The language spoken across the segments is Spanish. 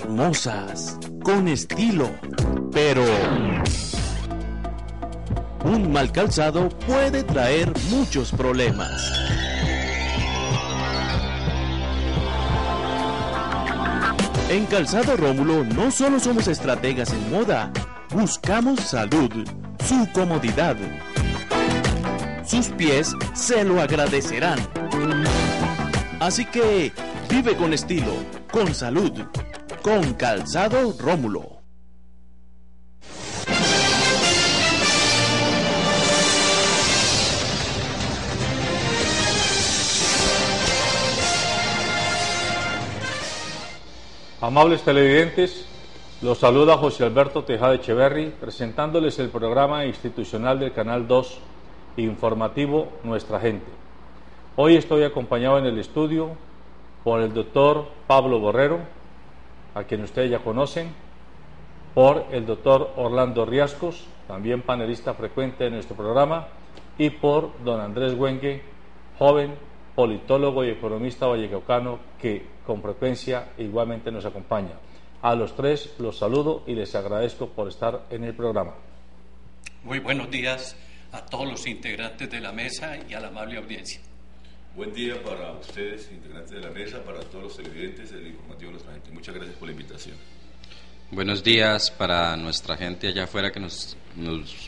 hermosas, con estilo, pero un mal calzado puede traer muchos problemas. En Calzado Rómulo no solo somos estrategas en moda, buscamos salud, su comodidad. Sus pies se lo agradecerán. Así que vive con estilo, con salud, con Calzado Rómulo. Amables televidentes, los saluda José Alberto Tejada Echeverri, presentándoles el programa institucional del Canal 2, informativo Nuestra Gente. Hoy estoy acompañado en el estudio por el doctor Pablo Borrero, a quien ustedes ya conocen, por el doctor Orlando Riascos, también panelista frecuente de nuestro programa, y por don Andrés Güengue, joven politólogo y economista vallecaucano que con frecuencia igualmente nos acompaña. A los tres los saludo y les agradezco por estar en el programa. Muy buenos días a todos los integrantes de la mesa y a la amable audiencia. Buen día para ustedes, integrantes de la mesa, para todos los televidentes del informativo Nuestra Gente. Muchas gracias por la invitación. Buenos días para nuestra gente allá afuera que nos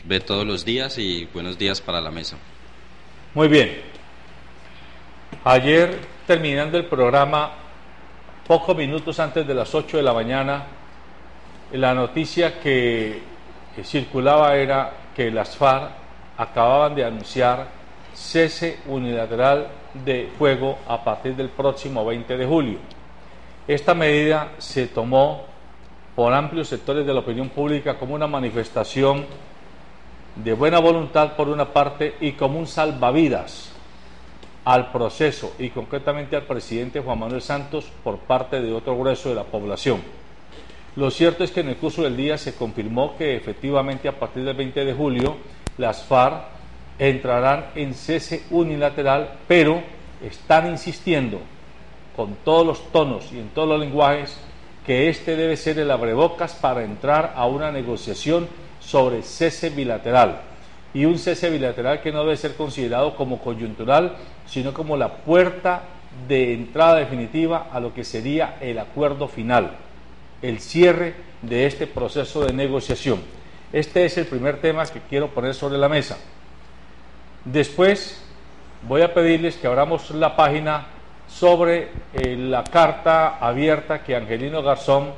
ve todos los días y buenos días para la mesa. Muy bien. Ayer, terminando el programa, pocos minutos antes de las 8 de la mañana, la noticia que circulaba era que las FARC acababan de anunciar cese unilateral de fuego a partir del próximo 20 de julio. Esta medida se tomó por amplios sectores de la opinión pública como una manifestación de buena voluntad por una parte y como un salvavidas al proceso y concretamente al presidente Juan Manuel Santos por parte de otro grueso de la población. Lo cierto es que en el curso del día se confirmó que efectivamente a partir del 20 de julio las FARC entrarán en cese unilateral, pero están insistiendo con todos los tonos y en todos los lenguajes que este debe ser el abrebocas para entrar a una negociación sobre cese bilateral, y un cese bilateral que no debe ser considerado como coyuntural, sino como la puerta de entrada definitiva a lo que sería el acuerdo final, el cierre de este proceso de negociación. Este es el primer tema que quiero poner sobre la mesa. Después voy a pedirles que abramos la página sobre la carta abierta que Angelino Garzón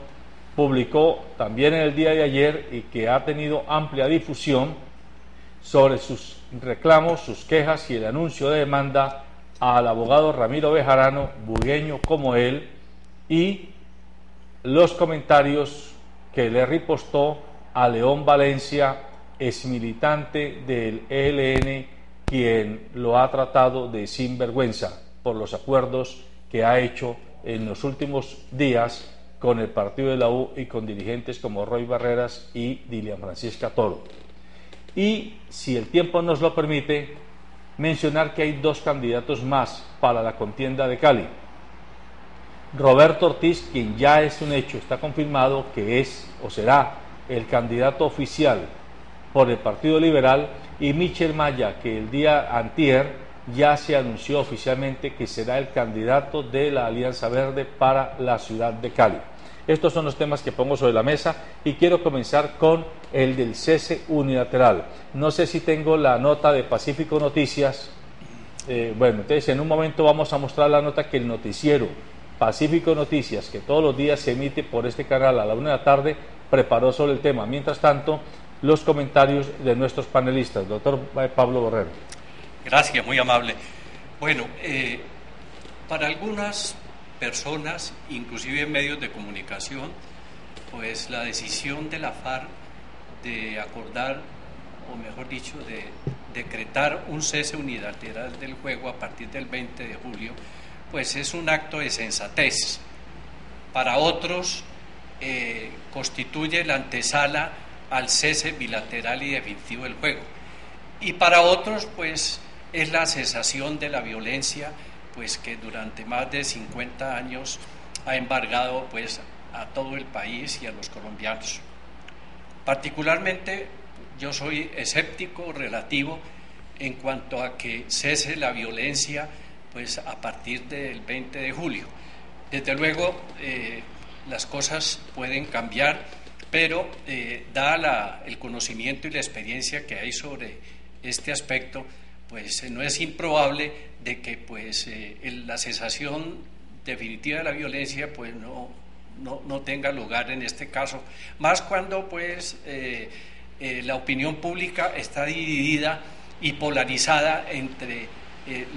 publicó también en el día de ayer y que ha tenido amplia difusión sobre sus reclamos, sus quejas y el anuncio de demanda al abogado Ramiro Bejarano, bugueño como él, y los comentarios que le ripostó a León Valencia, exmilitante del ELN, quien lo ha tratado de sinvergüenza por los acuerdos que ha hecho en los últimos días con el partido de la U y con dirigentes como Roy Barreras y Dilian Francisca Toro. Y si el tiempo nos lo permite, mencionar que hay dos candidatos más para la contienda de Cali. Roberto Ortiz, quien ya es un hecho, está confirmado que es o será el candidato oficial por el Partido Liberal, y Michel Maya, que el día antier ya se anunció oficialmente que será el candidato de la Alianza Verde para la ciudad de Cali. Estos son los temas que pongo sobre la mesa y quiero comenzar con el del cese unilateral. No sé si tengo la nota de Pacífico Noticias. Bueno, entonces en un momento vamos a mostrar la nota que el noticiero Pacífico Noticias, que todos los días se emite por este canal a la 1 de la tarde, preparó sobre el tema. Mientras tanto, los comentarios de nuestros panelistas. Doctor Pablo Borrero. Gracias, muy amable. Bueno, para algunas personas, inclusive en medios de comunicación, pues la decisión de la FARC de acordar, o mejor dicho, de decretar un cese unilateral del juego a partir del 20 de julio, pues es un acto de sensatez. Para otros constituye la antesala al cese bilateral y definitivo del juego. Y para otros, pues, es la cesación de la violencia, pues, que durante más de 50 años ha embargado, pues, a todo el país y a los colombianos. Particularmente yo soy escéptico relativo en cuanto a que cese la violencia pues a partir del 20 de julio. Desde luego las cosas pueden cambiar, pero dada el conocimiento y la experiencia que hay sobre este aspecto, pues no es improbable de que pues la cesación definitiva de la violencia pues no tenga lugar en este caso, más cuando pues la opinión pública está dividida y polarizada entre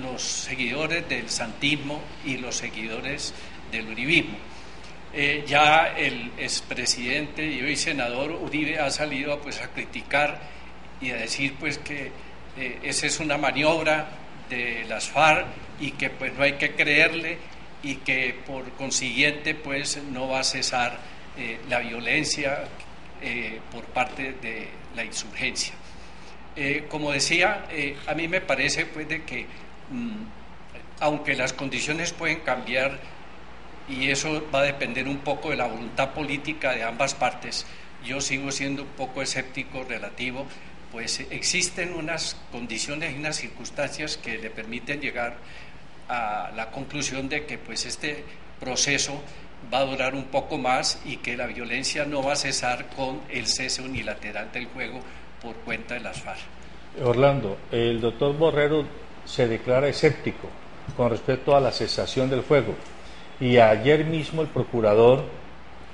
los seguidores del santismo y los seguidores del uribismo. Ya el expresidente y hoy senador Uribe ha salido pues a criticar y a decir pues que esa es una maniobra de las FARC y que pues no hay que creerle y que por consiguiente pues no va a cesar la violencia por parte de la insurgencia. Como decía, a mí me parece pues de que aunque las condiciones pueden cambiar y eso va a depender un poco de la voluntad política de ambas partes, yo sigo siendo un poco escéptico relativo, pues existen unas condiciones y unas circunstancias que le permiten llegar a la conclusión de que pues este proceso va a durar un poco más y que la violencia no va a cesar con el cese unilateral del juego por cuenta de las FARC. Orlando, el doctor Borrero se declara escéptico con respecto a la cesación del fuego y ayer mismo el procurador,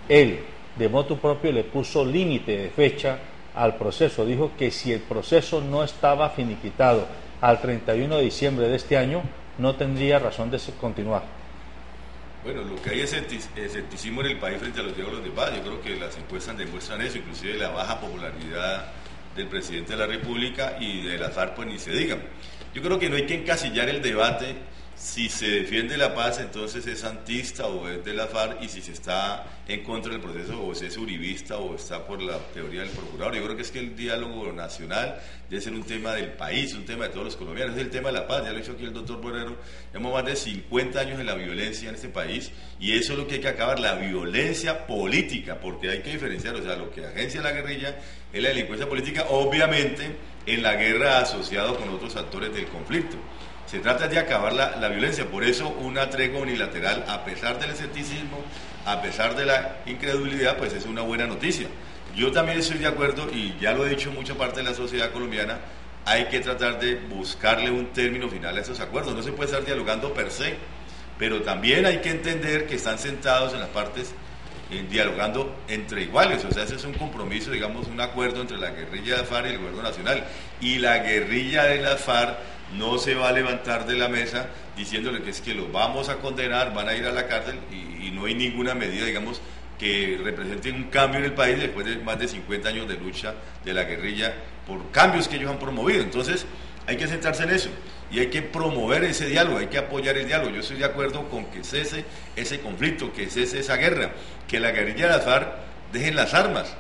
él, de motu propio, le puso límite de fecha al proceso. Dijo que si el proceso no estaba finiquitado al 31 de diciembre de este año, no tendría razón de continuar. Bueno, lo que hay es escepticismo en el país frente a los diálogos de paz. Yo creo que las encuestas demuestran eso, inclusive la baja popularidad del presidente de la República y de las FARC, pues ni se diga. Yo creo que no hay que encasillar el debate. Si se defiende la paz, entonces es santista o es de la FARC, y si se está en contra del proceso o es uribista o está por la teoría del procurador. Yo creo que es que el diálogo nacional debe ser un tema del país, un tema de todos los colombianos, es el tema de la paz. Ya lo ha dicho aquí el doctor Borrero, llevamos más de 50 años en la violencia en este país y eso es lo que hay que acabar, la violencia política, porque hay que diferenciar, o sea, lo que agencia la guerrilla es la delincuencia política, obviamente en la guerra asociado con otros actores del conflicto. Se trata de acabar la violencia, por eso una tregua unilateral, a pesar del escepticismo, a pesar de la incredulidad, pues es una buena noticia. Yo también estoy de acuerdo, y ya lo he dicho mucha parte de la sociedad colombiana, hay que tratar de buscarle un término final a esos acuerdos. No se puede estar dialogando per se, pero también hay que entender que están sentados en las partes dialogando entre iguales, o sea, ese es un compromiso, digamos, un acuerdo entre la guerrilla de la FARC y el gobierno nacional, y la guerrilla de la FARC no se va a levantar de la mesa diciéndole que es que los vamos a condenar, van a ir a la cárcel y no hay ninguna medida, digamos, que represente un cambio en el país después de más de 50 años de lucha de la guerrilla por cambios que ellos han promovido. Entonces hay que centrarse en eso y hay que promover ese diálogo, hay que apoyar el diálogo. Yo estoy de acuerdo con que cese ese conflicto, que cese esa guerra, que la guerrilla de la FARC dejen las armas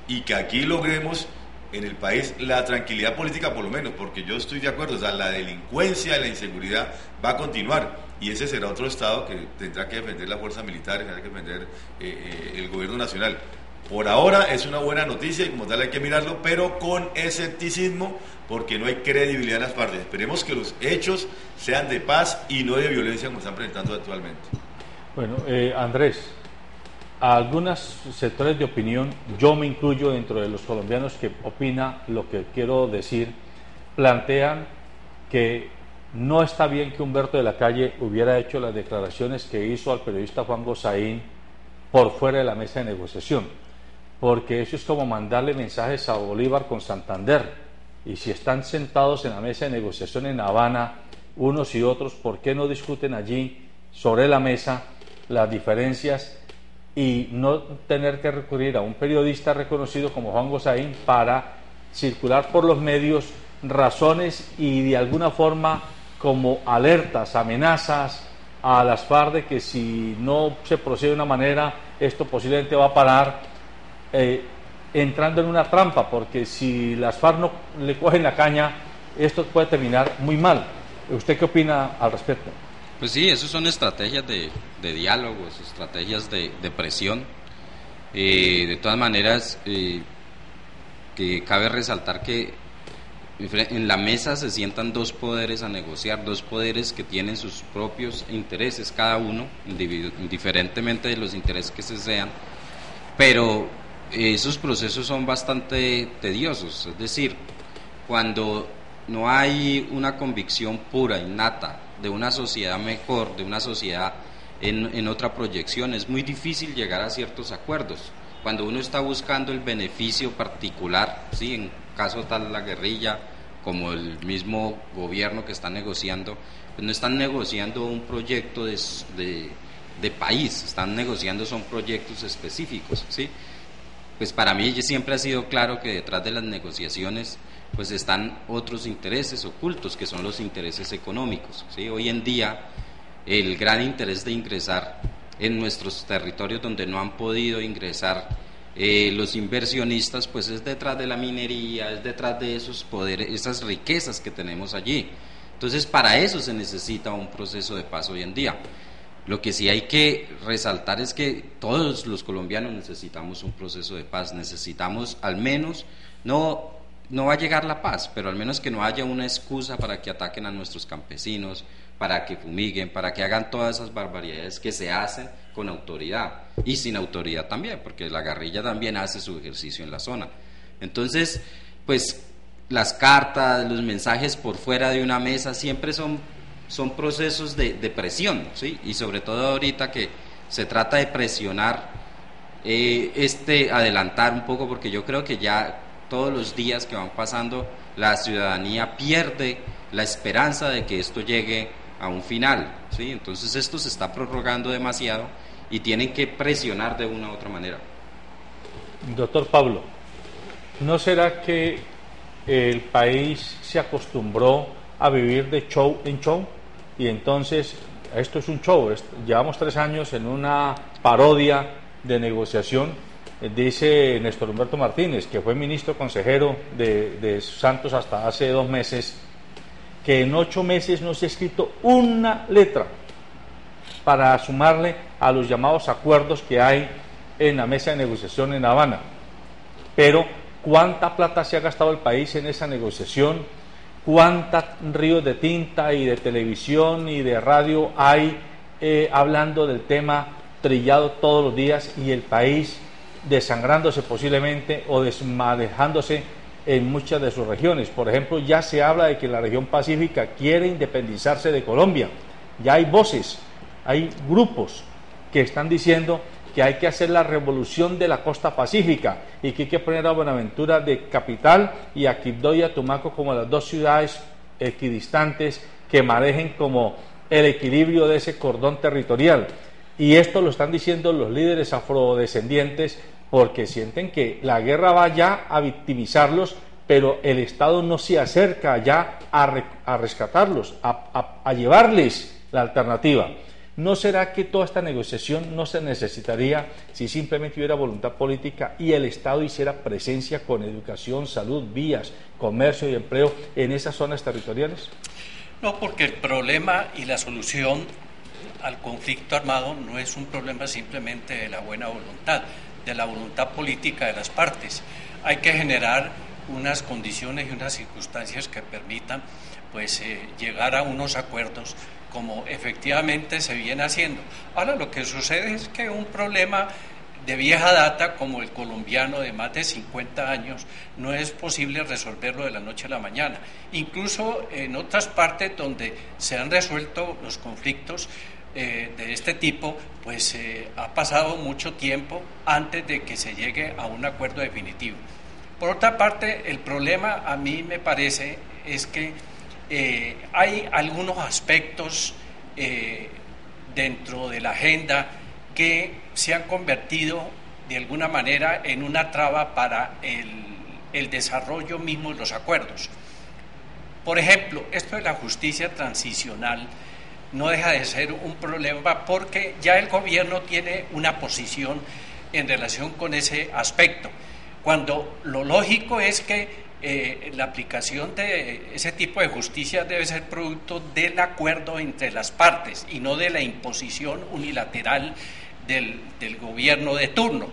y que aquí logremos en el país la tranquilidad política, por lo menos, porque yo estoy de acuerdo, o sea, la delincuencia y la inseguridad va a continuar y ese será otro Estado que tendrá que defender las fuerzas militares, tendrá que defender el gobierno nacional. Por ahora es una buena noticia y como tal hay que mirarlo, pero con escepticismo, porque no hay credibilidad en las partes. Esperemos que los hechos sean de paz y no de violencia como están presentando actualmente. Bueno, Andrés, a algunos sectores de opinión, yo me incluyo dentro de los colombianos que opina lo que quiero decir, plantean que no está bien que Humberto de la Calle hubiera hecho las declaraciones que hizo al periodista Juan Gozaín por fuera de la mesa de negociación, porque eso es como mandarle mensajes a Bolívar con Santander, y si están sentados en la mesa de negociación en Habana, unos y otros, ¿por qué no discuten allí sobre la mesa las diferencias y no tener que recurrir a un periodista reconocido como Juan Gozaín para circular por los medios razones y de alguna forma como alertas, amenazas a las FARC de que si no se procede de una manera, esto posiblemente va a parar entrando en una trampa, porque si las FARC no le cogen la caña, esto puede terminar muy mal. ¿Usted qué opina al respecto? Pues sí, eso son estrategias de diálogos, estrategias de presión De todas maneras, que cabe resaltar que en la mesa se sientan dos poderes a negociar, dos poderes que tienen sus propios intereses cada uno, indiferentemente de los intereses que se sean, pero esos procesos son bastante tediosos. Es decir, cuando no hay una convicción pura, innata, de una sociedad mejor, de una sociedad en otra proyección, es muy difícil llegar a ciertos acuerdos. Cuando uno está buscando el beneficio particular, ¿sí?, en caso tal la guerrilla, como el mismo gobierno que está negociando, pues no están negociando un proyecto de país, están negociando son proyectos específicos, ¿sí? Pues para mí siempre ha sido claro que detrás de las negociaciones pues están otros intereses ocultos, que son los intereses económicos, ¿sí? Hoy en día el gran interés de ingresar en nuestros territorios donde no han podido ingresar los inversionistas, pues es detrás de la minería, es detrás de esos poderes, esas riquezas que tenemos allí. Entonces, para eso se necesita un proceso de paz hoy en día. Lo que sí hay que resaltar es que todos los colombianos necesitamos un proceso de paz, necesitamos al menos, no va a llegar la paz, pero al menos que no haya una excusa para que ataquen a nuestros campesinos, para que fumiguen, para que hagan todas esas barbaridades que se hacen con autoridad y sin autoridad también, porque la guerrilla también hace su ejercicio en la zona. Entonces, pues las cartas, los mensajes por fuera de una mesa siempre son procesos de presión, ¿sí? Y sobre todo ahorita que se trata de presionar, adelantar un poco, porque yo creo que ya todos los días que van pasando la ciudadanía pierde la esperanza de que esto llegue a un final, ¿sí? Entonces esto se está prorrogando demasiado y tienen que presionar de una u otra manera. Doctor Pablo, ¿no será que el país se acostumbró a vivir de show en show? Y entonces esto es un show, llevamos 3 años en una parodia de negociación. Dice Néstor Humberto Martínez, que fue ministro consejero de Santos hasta hace 2 meses, que en 8 meses no se ha escrito una letra para sumarle a los llamados acuerdos que hay en la mesa de negociación en La Habana. Pero ¿cuánta plata se ha gastado el país en esa negociación? ¿Cuántos ríos de tinta y de televisión y de radio hay hablando del tema trillado todos los días, y el país desangrándose posiblemente o desmanejándose en muchas de sus regiones? Por ejemplo, ya se habla de que la región pacífica quiere independizarse de Colombia. Ya hay voces, hay grupos que están diciendo que hay que hacer la revolución de la costa pacífica y que hay que poner a Buenaventura de capital y a Quibdó y a Tumaco como las 2 ciudades equidistantes que manejen como el equilibrio de ese cordón territorial. Y esto lo están diciendo los líderes afrodescendientes porque sienten que la guerra va ya a victimizarlos, pero el Estado no se acerca ya a rescatarlos, a llevarles la alternativa. ¿No será que toda esta negociación no se necesitaría si simplemente hubiera voluntad política y el Estado hiciera presencia con educación, salud, vías, comercio y empleo en esas zonas territoriales? No, porque el problema y la solución al conflicto armado no es un problema simplemente de la buena voluntad, de la voluntad política de las partes. Hay que generar unas condiciones y unas circunstancias que permitan pues llegar a unos acuerdos como efectivamente se viene haciendo. Ahora, lo que sucede es que un problema de vieja data como el colombiano de más de 50 años no es posible resolverlo de la noche a la mañana. Incluso en otras partes donde se han resuelto los conflictos de este tipo, pues ha pasado mucho tiempo antes de que se llegue a un acuerdo definitivo. Por otra parte, el problema a mí me parece es que hay algunos aspectos dentro de la agenda que se han convertido de alguna manera en una traba para el desarrollo mismo de los acuerdos. Por ejemplo, esto de la justicia transicional no deja de ser un problema porque ya el gobierno tiene una posición en relación con ese aspecto, cuando lo lógico es que la aplicación de ese tipo de justicia debe ser producto del acuerdo entre las partes y no de la imposición unilateral del gobierno de turno.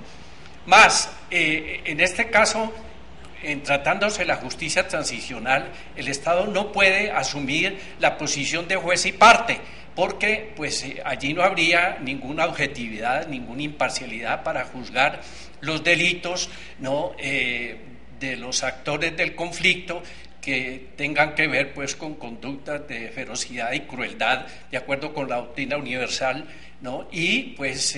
Más, en este caso, en tratándose la justicia transicional, el Estado no puede asumir la posición de juez y parte, porque pues allí no habría ninguna objetividad, ninguna imparcialidad para juzgar los delitos, ¿no?, de los actores del conflicto que tengan que ver pues con conductas de ferocidad y crueldad, de acuerdo con la doctrina universal, ¿no?, y pues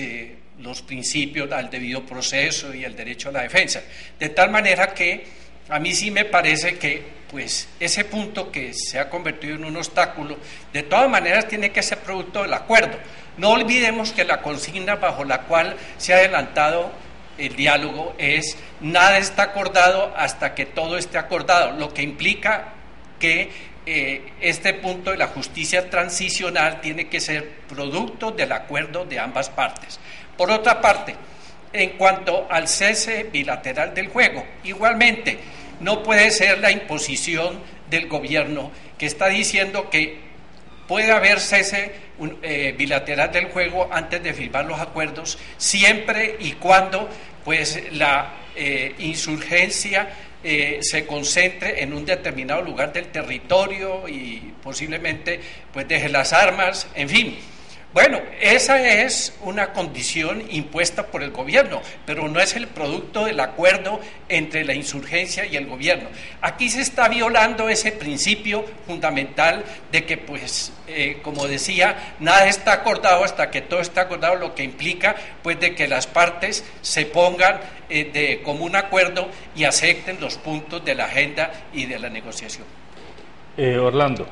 los principios al debido proceso y el derecho a la defensa. De tal manera que a mí sí me parece que pues ese punto que se ha convertido en un obstáculo, de todas maneras tiene que ser producto del acuerdo. No olvidemos que la consigna bajo la cual se ha adelantado el diálogo es: nada está acordado hasta que todo esté acordado, lo que implica que este punto de la justicia transicional tiene que ser producto del acuerdo de ambas partes. Por otra parte, en cuanto al cese bilateral del juego, igualmente no puede ser la imposición del gobierno que está diciendo que puede haber cese bilateral del juego antes de firmar los acuerdos, siempre y cuando pues la insurgencia se concentre en un determinado lugar del territorio y posiblemente pues deje las armas, en fin. Bueno, esa es una condición impuesta por el gobierno, pero no es el producto del acuerdo entre la insurgencia y el gobierno. Aquí se está violando ese principio fundamental de que, pues, como decía, nada está acordado hasta que todo está acordado, lo que implica, pues, de que las partes se pongan de común acuerdo y acepten los puntos de la agenda y de la negociación. Orlando.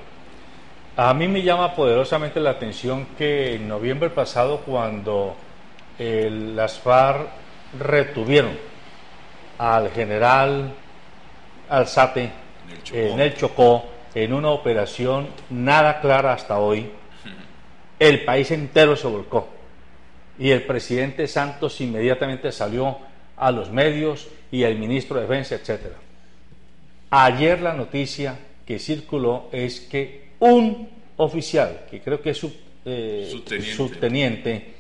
A mí me llama poderosamente la atención que en noviembre pasado, cuando las FARC retuvieron al general Alzate en el Chocó, en una operación nada clara hasta hoy, el país entero se volcó y el presidente Santos inmediatamente salió a los medios y el ministro de Defensa, etcétera. Ayer la noticia que circuló es que un oficial, que creo que es subteniente,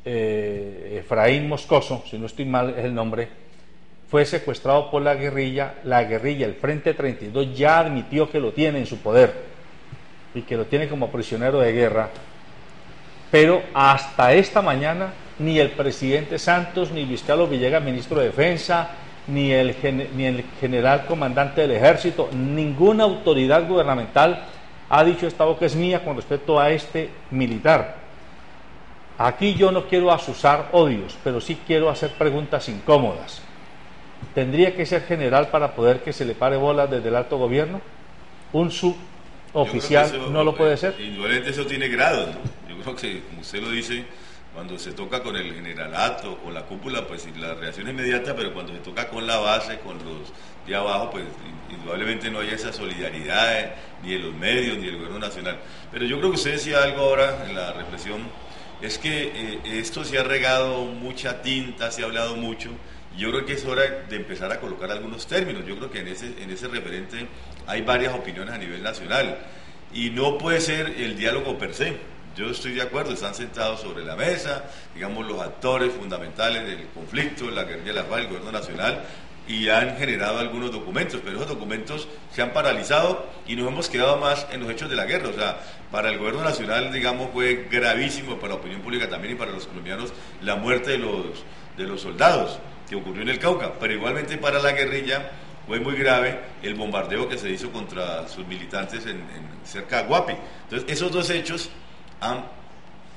Efraín Moscoso, si no estoy mal es el nombre, fue secuestrado por la guerrilla, el Frente 32 ya admitió que lo tiene en su poder y que lo tiene como prisionero de guerra, pero hasta esta mañana ni el presidente Santos, ni Luis Carlos Villegas, ministro de Defensa, ni el general comandante del ejército, ninguna autoridad gubernamental ha dicho esta boca es mía con respecto a este militar. Aquí yo no quiero asusar odios, pero sí quiero hacer preguntas incómodas. ¿Tendría que ser general para poder que se le pare bolas desde el alto gobierno? ¿Un suboficial no lo puede ser? Indudablemente eso tiene grados, ¿no? Yo creo que, como usted lo dice, cuando se toca con el generalato, con la cúpula, pues la reacción es inmediata, pero cuando se toca con la base, con los de abajo, pues indudablemente no hay esa solidaridad ni de los medios ni del gobierno nacional. Pero yo creo que usted decía algo ahora en la reflexión, es que esto se ha regado mucha tinta, se ha hablado mucho, y yo creo que es hora de empezar a colocar algunos términos. Yo creo que en ese referente hay varias opiniones a nivel nacional, y no puede ser el diálogo per se. Yo estoy de acuerdo, están sentados sobre la mesa, digamos, los actores fundamentales del conflicto, la guerrilla de la FARC, el gobierno nacional, y han generado algunos documentos, pero esos documentos se han paralizado y nos hemos quedado más en los hechos de la guerra. O sea, para el gobierno nacional, digamos, fue gravísimo, para la opinión pública también y para los colombianos, la muerte de los soldados que ocurrió en el Cauca, pero igualmente para la guerrilla fue muy grave el bombardeo que se hizo contra sus militantes cerca de Guapi. Entonces, esos dos hechos han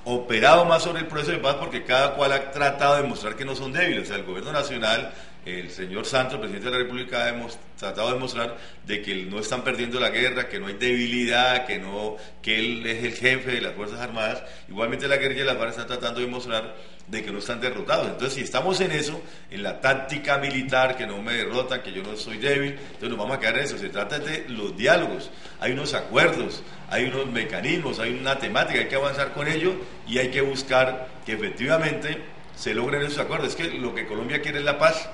operado más sobre el proceso de paz porque cada cual ha tratado de demostrar que no son débiles. O sea, el gobierno nacional, el señor Santos, presidente de la República, ha tratado de demostrar de que no están perdiendo la guerra, que no hay debilidad, que él es el jefe de las Fuerzas Armadas. Igualmente la guerrilla de la FARC está tratando de demostrar de que no están derrotados. Entonces, si estamos en eso, en la táctica militar, que no me derrotan, que yo no soy débil, entonces nos vamos a quedar en eso. Se trata de los diálogos, hay unos acuerdos, hay unos mecanismos, hay una temática, hay que avanzar con ello y hay que buscar que efectivamente se logren esos acuerdos. Es que lo que Colombia quiere es la paz.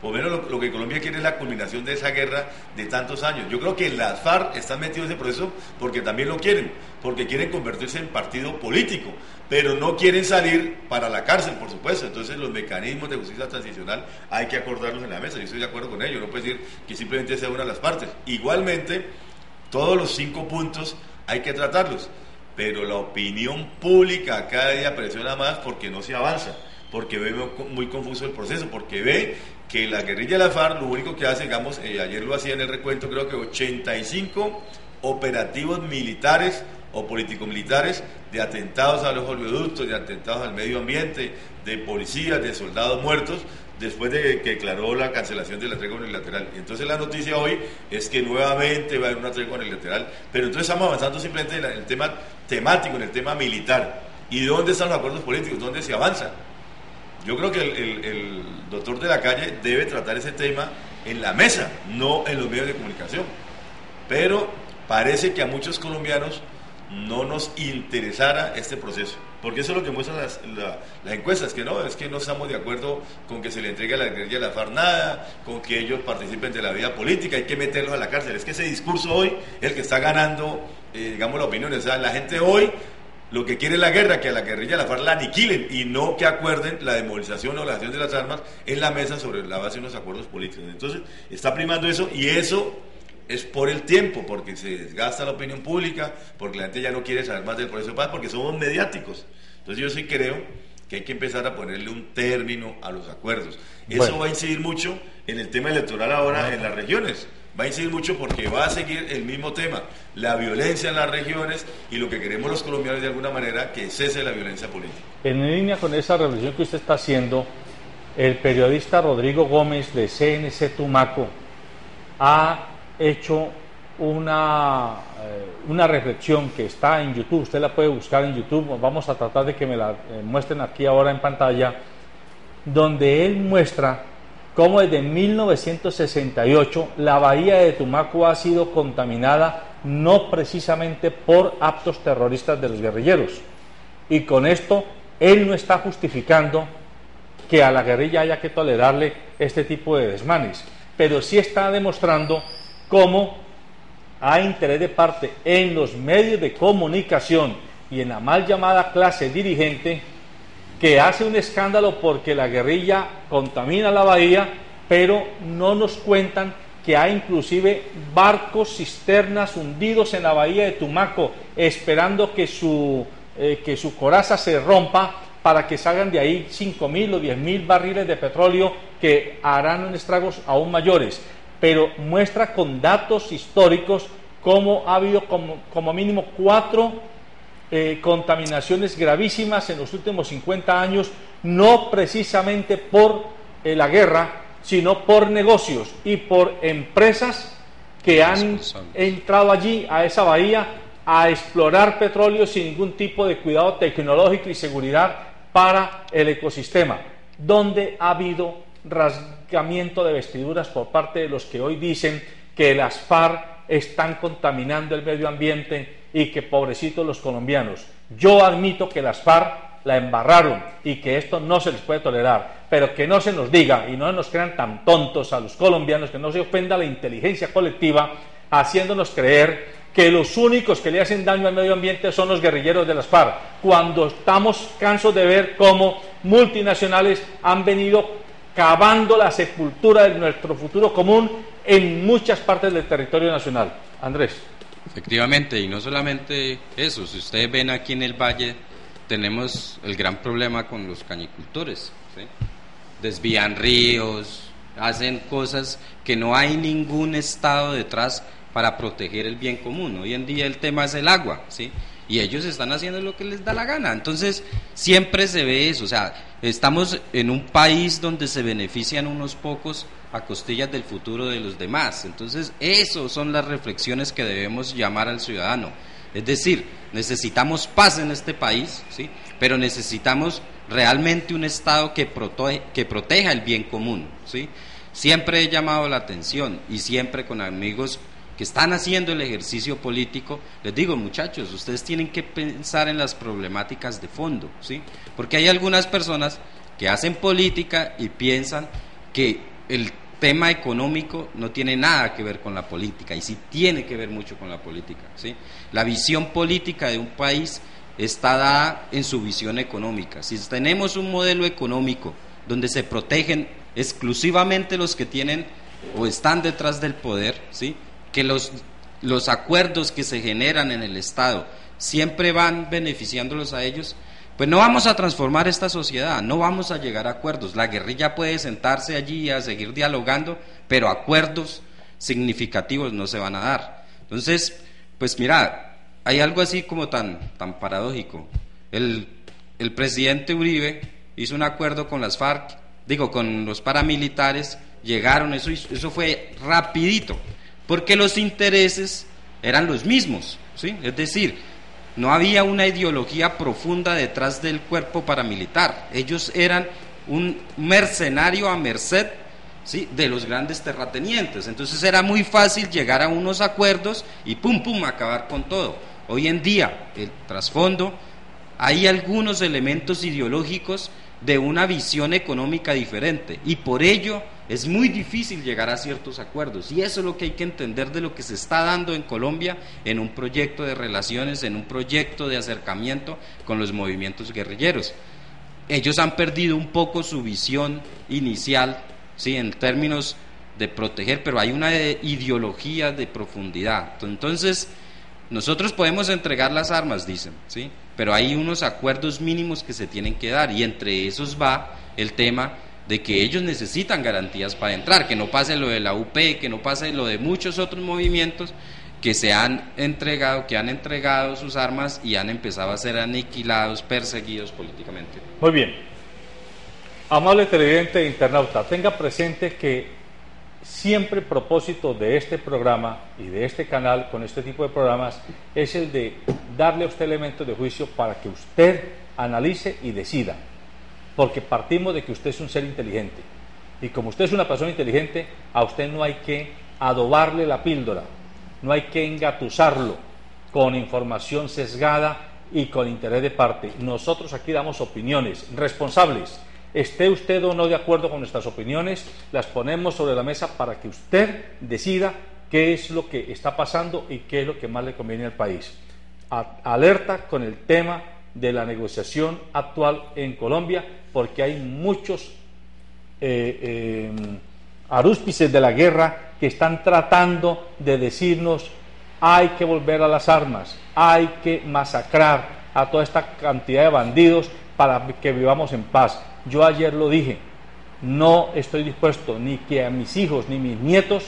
Por lo menos lo que Colombia quiere es la culminación de esa guerra de tantos años. Yo creo que las FARC están metidos en ese proceso porque también lo quieren, porque quieren convertirse en partido político, pero no quieren salir para la cárcel, por supuesto. Entonces los mecanismos de justicia transicional hay que acordarlos en la mesa. Yo estoy de acuerdo con ello, no puede decir que simplemente sea una de las partes. Igualmente, todos los 5 puntos hay que tratarlos, pero la opinión pública cada día presiona más porque no se avanza, porque ve muy confuso el proceso, porque ve que la guerrilla de la FARC lo único que hace, digamos, ayer lo hacía en el recuento, creo que 85 operativos militares o político-militares de atentados a los oleoductos, de atentados al medio ambiente, de policías, de soldados muertos, después de que declaró la cancelación de la tregua unilateral. Y entonces la noticia hoy es que nuevamente va a haber una tregua unilateral, pero entonces estamos avanzando simplemente en el tema temático, en el tema militar. ¿Y dónde están los acuerdos políticos? ¿Dónde se avanza? Yo creo que el doctor de la Calle debe tratar ese tema en la mesa, no en los medios de comunicación. Pero parece que a muchos colombianos no nos interesara este proceso, porque eso es lo que muestran las encuestas, que no estamos de acuerdo con que se le entregue a la guerrilla de la FARC nada, con que ellos participen de la vida política, hay que meterlos a la cárcel. Es que ese discurso hoy es el que está ganando, digamos, la opinión. O sea, la gente hoy lo que quiere es la guerra, que a la guerrilla de la FARC la aniquilen y no que acuerden la desmovilización o la acción de las armas en la mesa sobre la base de unos acuerdos políticos. Entonces, está primando eso, y eso es por el tiempo, porque se desgasta la opinión pública, porque la gente ya no quiere saber más del proceso de paz, porque somos mediáticos. Entonces yo sí creo que hay que empezar a ponerle un término a los acuerdos. Eso va a incidir mucho en el tema electoral ahora en las regiones. Va a incidir mucho porque va a seguir el mismo tema, la violencia en las regiones, y lo que queremos los colombianos de alguna manera, que cese la violencia política. En línea con esa reflexión que usted está haciendo, el periodista Rodrigo Gómez de CNC Tumaco ha hecho una reflexión que está en YouTube. Usted la puede buscar en YouTube. Vamos a tratar de que me la muestren aquí ahora en pantalla, donde él muestra cómo desde 1968 la bahía de Tumaco ha sido contaminada no precisamente por actos terroristas de los guerrilleros, y con esto él no está justificando que a la guerrilla haya que tolerarle este tipo de desmanes, pero sí está demostrando cómo hay interés de parte en los medios de comunicación y en la mal llamada clase dirigente, que hace un escándalo porque la guerrilla contamina la bahía, pero no nos cuentan que hay inclusive barcos cisternas hundidos en la bahía de Tumaco esperando que su coraza se rompa para que salgan de ahí 5.000 o 10.000 barriles de petróleo que harán estragos aún mayores. Pero muestra con datos históricos cómo ha habido como mínimo 4 contaminaciones gravísimas en los últimos 50 años, no precisamente por la guerra, sino por negocios y por empresas que han entrado allí a esa bahía a explorar petróleo sin ningún tipo de cuidado tecnológico y seguridad para el ecosistema, donde ha habido rasgamiento de vestiduras por parte de los que hoy dicen que las FARC están contaminando el medio ambiente y que pobrecitos los colombianos. Yo admito que las FARC la embarraron y que esto no se les puede tolerar, pero que no se nos diga y no nos crean tan tontos a los colombianos, que no se ofenda la inteligencia colectiva haciéndonos creer que los únicos que le hacen daño al medio ambiente son los guerrilleros de las FARC, cuando estamos cansos de ver cómo multinacionales han venido cavando la sepultura de nuestro futuro común en muchas partes del territorio nacional. Andrés. Efectivamente, y no solamente eso, si ustedes ven aquí en el valle tenemos el gran problema con los cañicultores, ¿sí? Desvían ríos, hacen cosas que no hay ningún Estado detrás para proteger el bien común. Hoy en día el tema es el agua, ¿sí? Y ellos están haciendo lo que les da la gana. Entonces siempre se ve eso, o sea, estamos en un país donde se benefician unos pocos a costillas del futuro de los demás. Entonces esas son las reflexiones que debemos llamar al ciudadano. Es decir, necesitamos paz en este país, ¿sí? Pero necesitamos realmente un Estado que proteja el bien común, ¿sí? Siempre he llamado la atención, y siempre con amigos que están haciendo el ejercicio político, les digo, muchachos, ustedes tienen que pensar en las problemáticas de fondo, ¿sí? Porque hay algunas personas que hacen política y piensan que el tema económico no tiene nada que ver con la política, y sí tiene que ver mucho con la política, ¿sí? La visión política de un país está dada en su visión económica. Si tenemos un modelo económico donde se protegen exclusivamente los que tienen o están detrás del poder, ¿sí? Que los acuerdos que se generan en el Estado siempre van beneficiándolos a ellos, pues no vamos a transformar esta sociedad, no vamos a llegar a acuerdos. La guerrilla puede sentarse allí a seguir dialogando, pero acuerdos significativos no se van a dar. Entonces, pues mira, hay algo así como tan paradójico. El presidente Uribe hizo un acuerdo con las FARC, con los paramilitares, llegaron, eso fue rapidito, porque los intereses eran los mismos, ¿sí? Es decir, no había una ideología profunda detrás del cuerpo paramilitar. Ellos eran un mercenario a merced, ¿sí?, de los grandes terratenientes. Entonces era muy fácil llegar a unos acuerdos y pum, acabar con todo. Hoy en día, el trasfondo, hay algunos elementos ideológicos de una visión económica diferente, y por ello es muy difícil llegar a ciertos acuerdos, y eso es lo que hay que entender de lo que se está dando en Colombia en un proyecto de relaciones, en un proyecto de acercamiento con los movimientos guerrilleros. Ellos han perdido un poco su visión inicial, ¿sí?, en términos de proteger, pero hay una ideología de profundidad. Entonces, nosotros podemos entregar las armas, dicen, ¿sí?, pero hay unos acuerdos mínimos que se tienen que dar, y entre esos va el tema de que ellos necesitan garantías para entrar, que no pase lo de la UP, que no pase lo de muchos otros movimientos que se han entregado, que han entregado sus armas y han empezado a ser aniquilados, perseguidos políticamente. Muy bien. Amable televidente e internauta, tenga presente que siempre el propósito de este programa y de este canal con este tipo de programas es el de darle a usted elementos de juicio para que usted analice y decida, porque partimos de que usted es un ser inteligente, y como usted es una persona inteligente, a usted no hay que adobarle la píldora, no hay que engatusarlo con información sesgada y con interés de parte. Nosotros aquí damos opiniones responsables. Esté usted o no de acuerdo con nuestras opiniones, las ponemos sobre la mesa para que usted decida qué es lo que está pasando y qué es lo que más le conviene al país. Alerta con el tema de la negociación actual en Colombia, porque hay muchos arúspices de la guerra que están tratando de decirnos: hay que volver a las armas, hay que masacrar a toda esta cantidad de bandidos para que vivamos en paz. Yo ayer lo dije, no estoy dispuesto ni que a mis hijos ni mis nietos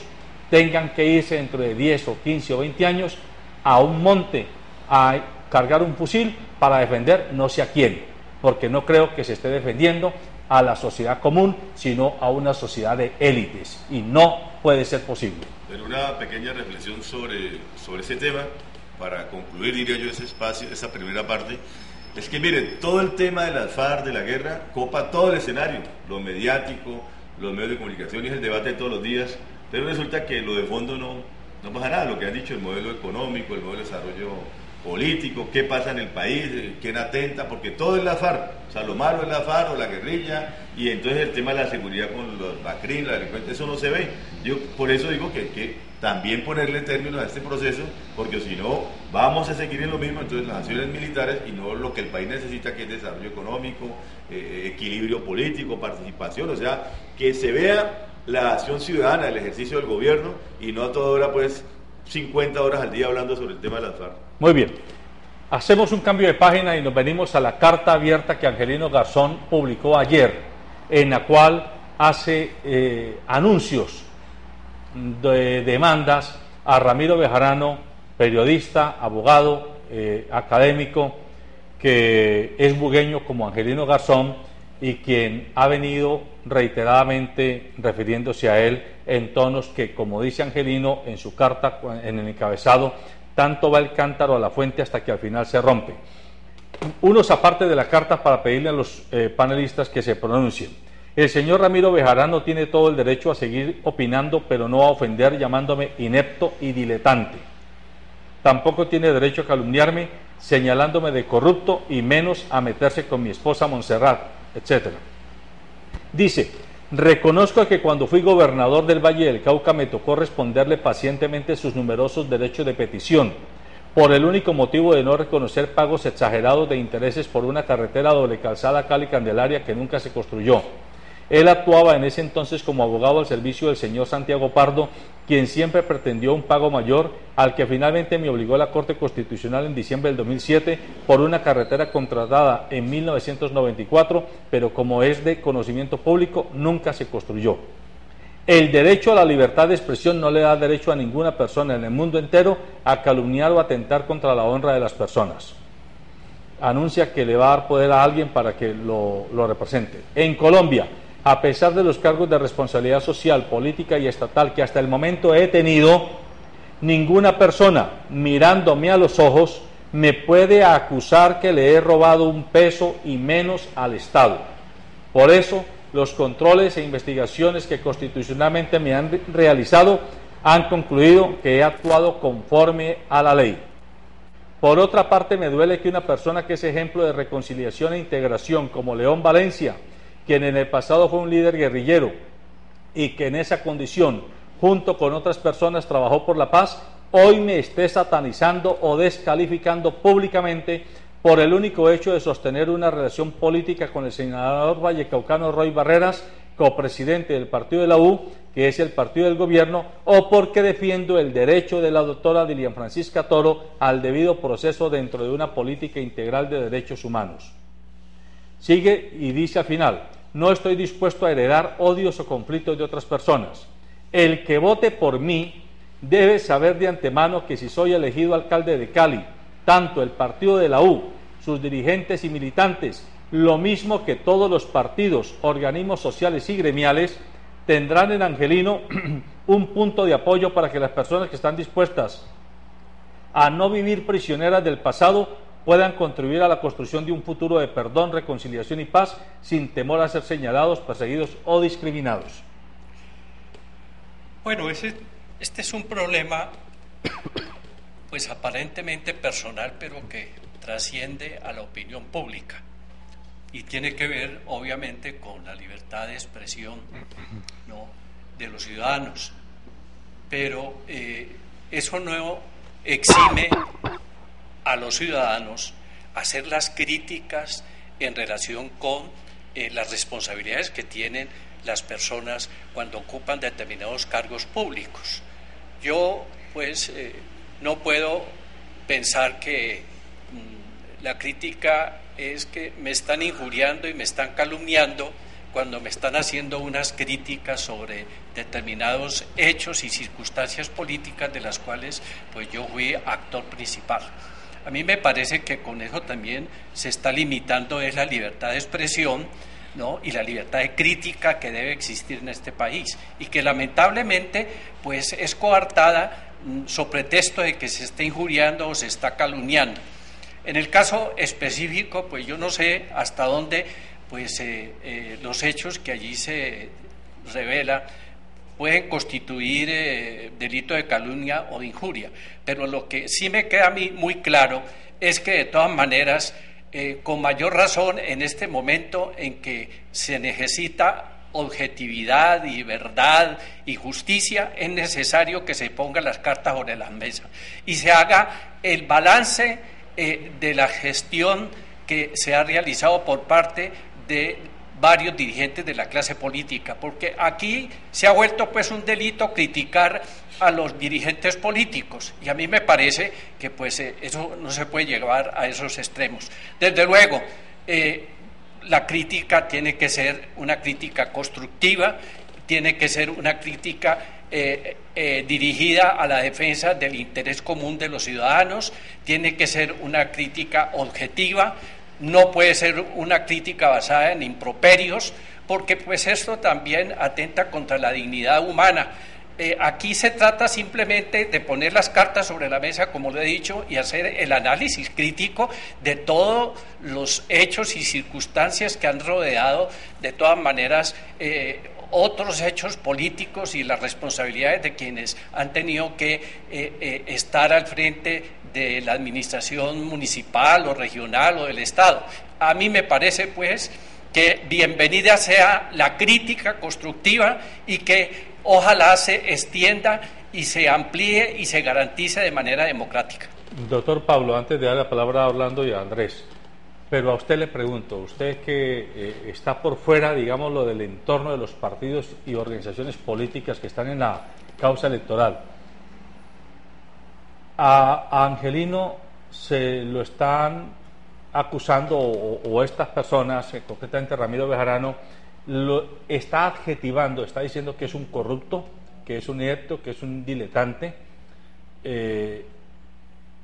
tengan que irse dentro de 10 o 15 o 20 años a un monte a cargar un fusil para defender no sé a quién, porque no creo que se esté defendiendo a la sociedad común, sino a una sociedad de élites, y no puede ser posible. Pero una pequeña reflexión sobre ese tema, para concluir, diría yo, ese espacio, esa primera parte. Es que miren, todo el tema de las FARC, de la guerra, copa todo el escenario, lo mediático, los medios de comunicación y el debate de todos los días, pero resulta que lo de fondo no pasa nada. Lo que han dicho, el modelo económico, el modelo de desarrollo político, qué pasa en el país, quién atenta, porque todo es la FARC, o sea, lo malo es la FARC o la guerrilla, y entonces el tema de la seguridad con los BACRIM, la delincuencia, eso no se ve. Yo por eso digo que hay que también ponerle términos a este proceso, porque si no, vamos a seguir en lo mismo, entonces las acciones militares, y no lo que el país necesita, que es desarrollo económico, equilibrio político, participación, o sea, que se vea la acción ciudadana, el ejercicio del gobierno, y no a toda hora, pues, 50 horas al día hablando sobre el tema de las FARC. Muy bien, hacemos un cambio de página y nos venimos a la carta abierta que Angelino Garzón publicó ayer, en la cual hace anuncios de demandas a Ramiro Bejarano, periodista, abogado, académico, que es bugueño como Angelino Garzón, y quien ha venido reiteradamente refiriéndose a él en tonos que, como dice Angelino en su carta, en el encabezado, tanto va el cántaro a la fuente hasta que al final se rompe. Unos aparte de la carta para pedirle a los panelistas que se pronuncien. El señor Ramiro Bejarano tiene todo el derecho a seguir opinando, pero no a ofender llamándome inepto y diletante. Tampoco tiene derecho a calumniarme señalándome de corrupto, y menos a meterse con mi esposa Montserrat, etc. Dice: Reconozco que cuando fui gobernador del Valle del Cauca me tocó responderle pacientemente sus numerosos derechos de petición, por el único motivo de no reconocer pagos exagerados de intereses por una carretera doble calzada Cali-Candelaria que nunca se construyó. Él actuaba en ese entonces como abogado al servicio del señor Santiago Pardo, quien siempre pretendió un pago mayor, al que finalmente me obligó la Corte Constitucional en diciembre del 2007 por una carretera contratada en 1994, pero como es de conocimiento público, nunca se construyó. El derecho a la libertad de expresión no le da derecho a ninguna persona en el mundo entero a calumniar o atentar contra la honra de las personas. Anuncia que le va a dar poder a alguien para que lo represente. En Colombia, a pesar de los cargos de responsabilidad social, política y estatal que hasta el momento he tenido, ninguna persona mirándome a los ojos me puede acusar que le he robado un peso y menos al Estado. Por eso, los controles e investigaciones que constitucionalmente me han realizado han concluido que he actuado conforme a la ley. Por otra parte, me duele que una persona que es ejemplo de reconciliación e integración como León Valencia, quien en el pasado fue un líder guerrillero y que en esa condición, junto con otras personas, trabajó por la paz, hoy me esté satanizando o descalificando públicamente por el único hecho de sostener una relación política con el senador vallecaucano Roy Barreras, copresidente del partido de la U, que es el partido del gobierno, o porque defiendo el derecho de la doctora Dilian Francisca Toro al debido proceso dentro de una política integral de derechos humanos. Sigue y dice al final: no estoy dispuesto a heredar odios o conflictos de otras personas. El que vote por mí debe saber de antemano que si soy elegido alcalde de Cali, tanto el partido de la U, sus dirigentes y militantes, lo mismo que todos los partidos, organismos sociales y gremiales, tendrán en Angelino un punto de apoyo para que las personas que están dispuestas a no vivir prisioneras del pasado puedan contribuir a la construcción de un futuro de perdón, reconciliación y paz, sin temor a ser señalados, perseguidos o discriminados. Bueno, este es un problema pues aparentemente personal, pero que trasciende a la opinión pública y tiene que ver obviamente con la libertad de expresión, ¿no?, de los ciudadanos, pero eso no exime a los ciudadanos hacer las críticas en relación con las responsabilidades que tienen las personas cuando ocupan determinados cargos públicos. Yo pues no puedo pensar que la crítica es que me están injuriando y me están calumniando cuando me están haciendo unas críticas sobre determinados hechos y circunstancias políticas de las cuales pues yo fui actor principal. A mí me parece que con eso también se está limitando la libertad de expresión, ¿no?, y la libertad de crítica que debe existir en este país y que lamentablemente pues es coartada sobre pretexto de que se está injuriando o se está calumniando. En el caso específico, pues yo no sé hasta dónde pues los hechos que allí se revelan pueden constituir delito de calumnia o de injuria, pero lo que sí me queda a mí muy claro es que de todas maneras, con mayor razón en este momento en que se necesita objetividad y verdad y justicia, es necesario que se pongan las cartas sobre la mesa y se haga el balance de la gestión que se ha realizado por parte de varios dirigentes de la clase política, porque aquí se ha vuelto pues un delito criticar a los dirigentes políticos y a mí me parece que pues eso no se puede llevar a esos extremos. Desde luego, la crítica tiene que ser una crítica constructiva, tiene que ser una crítica dirigida a la defensa del interés común de los ciudadanos, tiene que ser una crítica objetiva, no puede ser una crítica basada en improperios, porque pues esto también atenta contra la dignidad humana. Aquí se trata simplemente de poner las cartas sobre la mesa, como lo he dicho, y hacer el análisis crítico de todos los hechos y circunstancias que han rodeado, de todas maneras, otros hechos políticos y las responsabilidades de quienes han tenido que estar al frente de la administración municipal o regional o del Estado. A mí me parece, pues, que bienvenida sea la crítica constructiva y que ojalá se extienda y se amplíe y se garantice de manera democrática. Doctor Pablo, antes de dar la palabra a Orlando y a Andrés, pero a usted le pregunto, usted que está por fuera, digámoslo, del entorno de los partidos y organizaciones políticas que están en la causa electoral, a Angelino se lo están acusando, o estas personas, concretamente Ramiro Bejarano, lo está adjetivando, está diciendo que es un corrupto, que es un inepto, que es un diletante.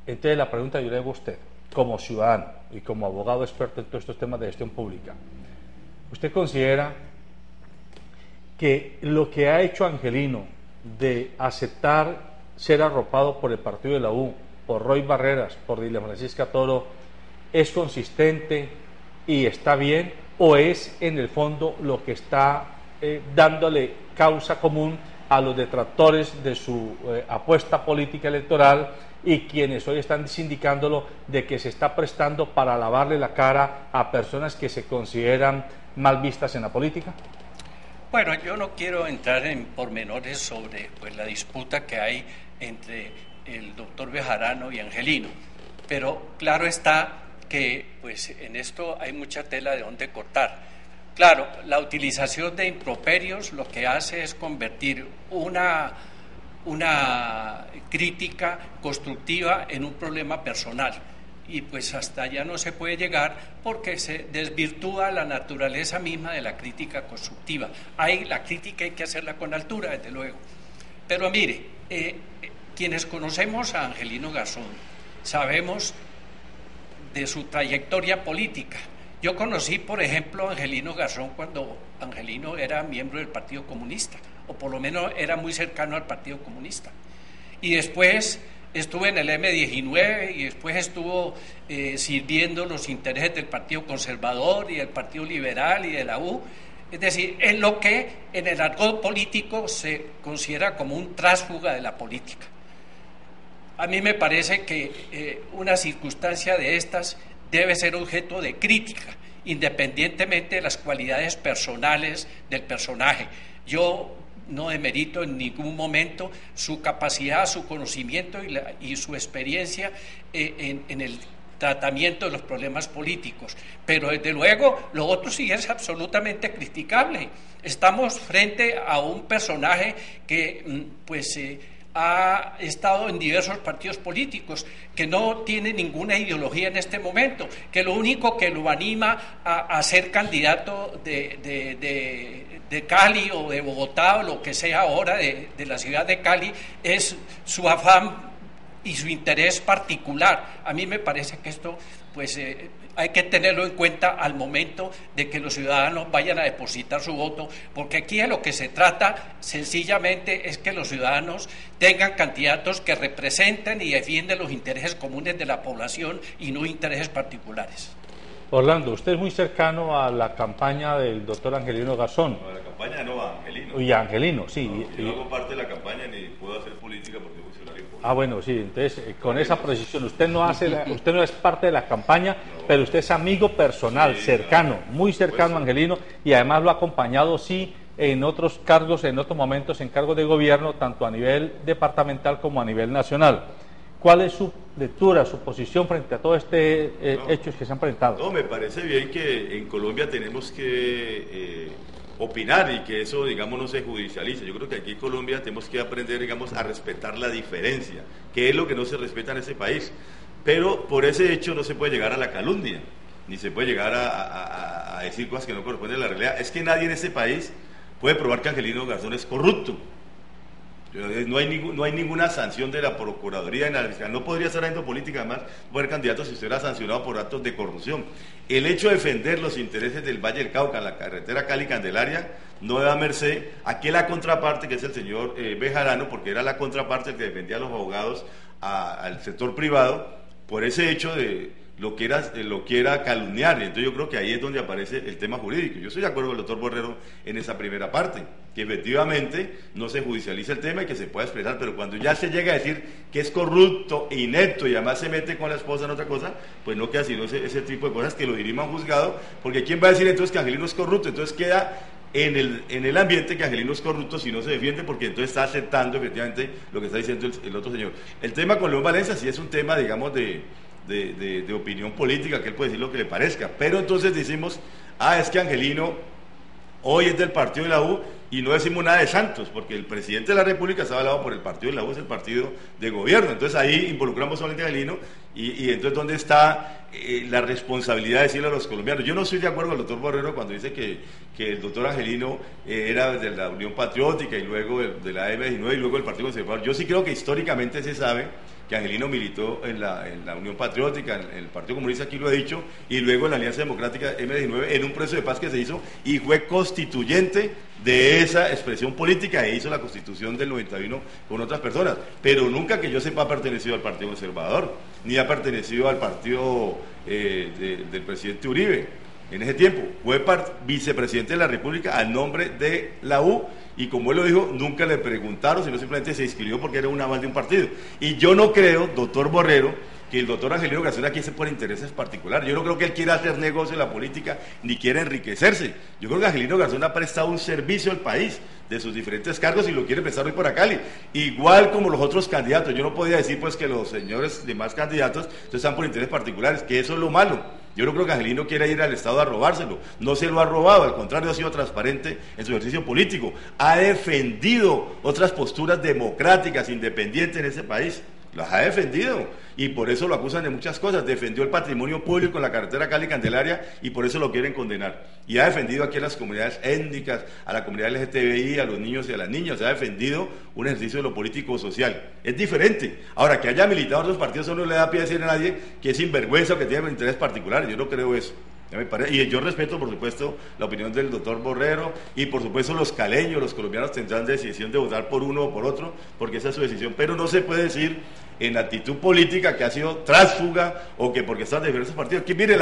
Entonces la pregunta yo le hago a usted, como ciudadano y como abogado experto en todos estos temas de gestión pública, ¿usted considera que lo que ha hecho Angelino de aceptar ser arropado por el partido de la U, por Roy Barreras, por Dilia Francisca Toro, es consistente y está bien, o es en el fondo lo que está dándole causa común a los detractores de su apuesta política electoral y quienes hoy están sindicándolo de que se está prestando para lavarle la cara a personas que se consideran mal vistas en la política? Bueno, yo no quiero entrar en pormenores sobre la disputa que hay entre el doctor Bejarano y Angelino, pero claro está que en esto hay mucha tela de donde cortar. Claro, la utilización de improperios lo que hace es convertir una crítica constructiva en un problema personal, y hasta allá no se puede llegar porque se desvirtúa la naturaleza misma de la crítica constructiva. La crítica hay que hacerla con altura, desde luego, pero mire, quienes conocemos a Angelino Garzón sabemos de su trayectoria política. Yo conocí, por ejemplo, a Angelino Garzón cuando Angelino era miembro del Partido Comunista, o por lo menos era muy cercano al Partido Comunista, y después estuve en el M19 y después estuvo sirviendo los intereses del Partido Conservador y del Partido Liberal y de la U, es decir, en lo que en el argot político se considera como un tránsfuga de la política. A mí me parece que una circunstancia de estas debe ser objeto de crítica, independientemente de las cualidades personales del personaje. Yo no demerito en ningún momento su capacidad, su conocimiento y su experiencia en el tratamiento de los problemas políticos, pero desde luego lo otro sí es absolutamente criticable. Estamos frente a un personaje que ha estado en diversos partidos políticos, que no tiene ninguna ideología en este momento, que lo único que lo anima a ser candidato de Cali o de Bogotá o lo que sea ahora de la ciudad de Cali es su afán y su interés particular. A mí me parece que esto hay que tenerlo en cuenta al momento de que los ciudadanos vayan a depositar su voto, porque aquí de lo que se trata sencillamente es que los ciudadanos tengan candidatos que representen y defienden los intereses comunes de la población y no intereses particulares. Orlando, usted es muy cercano a la campaña del doctor Angelino Garzón. No, a la campaña no, a Angelino. Y a Angelino, sí. No, yo no hago parte de la campaña ni puedo hacer política porque soy funcionario público. Ah, bueno, sí, entonces con esa precisión, usted no es parte de la campaña, no, pero usted es amigo personal, sí, cercano, muy cercano a Angelino, y además lo ha acompañado, sí, en otros cargos, en otros momentos, en cargos de gobierno, tanto a nivel departamental como a nivel nacional. ¿Cuál es su lectura, su posición frente a todos estos hechos que se han presentado? No, me parece bien que en Colombia tenemos que opinar y que eso, digamos, no se judicialice. Yo creo que aquí en Colombia tenemos que aprender, digamos, a respetar la diferencia, que es lo que no se respeta en ese país. Pero por ese hecho no se puede llegar a la calumnia, ni se puede llegar a decir cosas que no corresponden a la realidad. Es que nadie en ese país puede probar que Angelino Garzón es corrupto. No hay ninguna sanción de la Procuraduría, no podría estar haciendo política, además, poder candidato si estuviera sancionado por actos de corrupción. El hecho de defender los intereses del Valle del Cauca, la carretera Cali-Candelaria, no da merced a que la contraparte, que es el señor Bejarano, porque era la contraparte el que defendía a los abogados al sector privado, por ese hecho de lo quiera calumniar. Entonces yo creo que ahí es donde aparece el tema jurídico. Yo estoy de acuerdo con el doctor Borrero en esa primera parte, que efectivamente no se judicializa el tema y que se pueda expresar, pero cuando ya se llega a decir que es corrupto, inepto y además se mete con la esposa en otra cosa, pues no queda sino ese tipo de cosas que lo dirima un juzgado, porque ¿quién va a decir entonces que Angelino es corrupto? Entonces queda en el ambiente que Angelino es corrupto si no se defiende, porque entonces está aceptando efectivamente lo que está diciendo el otro señor. El tema con León Valencia sí es un tema, digamos, de opinión política, que él puede decir lo que le parezca, pero entonces decimos, es que Angelino hoy es del partido de la U y no decimos nada de Santos, porque el presidente de la República está avalado por el partido de la U, es el partido de gobierno, entonces ahí involucramos solamente a Angelino y entonces ¿dónde está la responsabilidad de decirle a los colombianos? Yo no estoy de acuerdo con el doctor Borrero cuando dice que el doctor Angelino era de la Unión Patriótica y luego de la M19 y luego del Partido Conservador. Yo sí creo que históricamente se sabe que Angelino militó en la Unión Patriótica, en el Partido Comunista, aquí lo he dicho, y luego en la Alianza Democrática M19, en un proceso de paz que se hizo, y fue constituyente de esa expresión política, e hizo la Constitución del 91 con otras personas, pero nunca que yo sepa ha pertenecido al Partido Conservador, ni ha pertenecido al partido del presidente Uribe. En ese tiempo fue vicepresidente de la República a nombre de la U, y como él lo dijo, nunca le preguntaron, sino simplemente se inscribió porque era un aval de un partido. Y yo no creo, doctor Borrero, que el doctor Angelino Garzón aquí se por intereses particulares. Yo no creo que él quiera hacer negocio en la política, ni quiera enriquecerse. Yo creo que Angelino Garzón ha prestado un servicio al país de sus diferentes cargos y lo quiere prestar hoy para Cali. Igual como los otros candidatos. Yo no podía decir pues que los señores demás candidatos están por intereses particulares, que eso es lo malo. Yo no creo que Angelino quiera ir al Estado a robárselo. No se lo ha robado, al contrario, ha sido transparente en su ejercicio político. Ha defendido otras posturas democráticas, independientes en ese país. Las ha defendido y por eso lo acusan de muchas cosas. Defendió el patrimonio público en la carretera Cali-Candelaria y por eso lo quieren condenar. Y ha defendido aquí a las comunidades étnicas, a la comunidad LGTBI, a los niños y a las niñas. Ha defendido un ejercicio de lo político-social. Es diferente. Ahora, que haya militado en otros partidos, eso no le da pie a decir a nadie que es sinvergüenza o que tiene intereses particulares. Yo no creo eso. Y yo respeto, por supuesto, la opinión del doctor Borrero y, por supuesto, los caleños, los colombianos tendrán decisión de votar por uno o por otro, porque esa es su decisión. Pero no se puede decir en actitud política que ha sido tránsfuga o que porque están de diversos partidos. Que mire,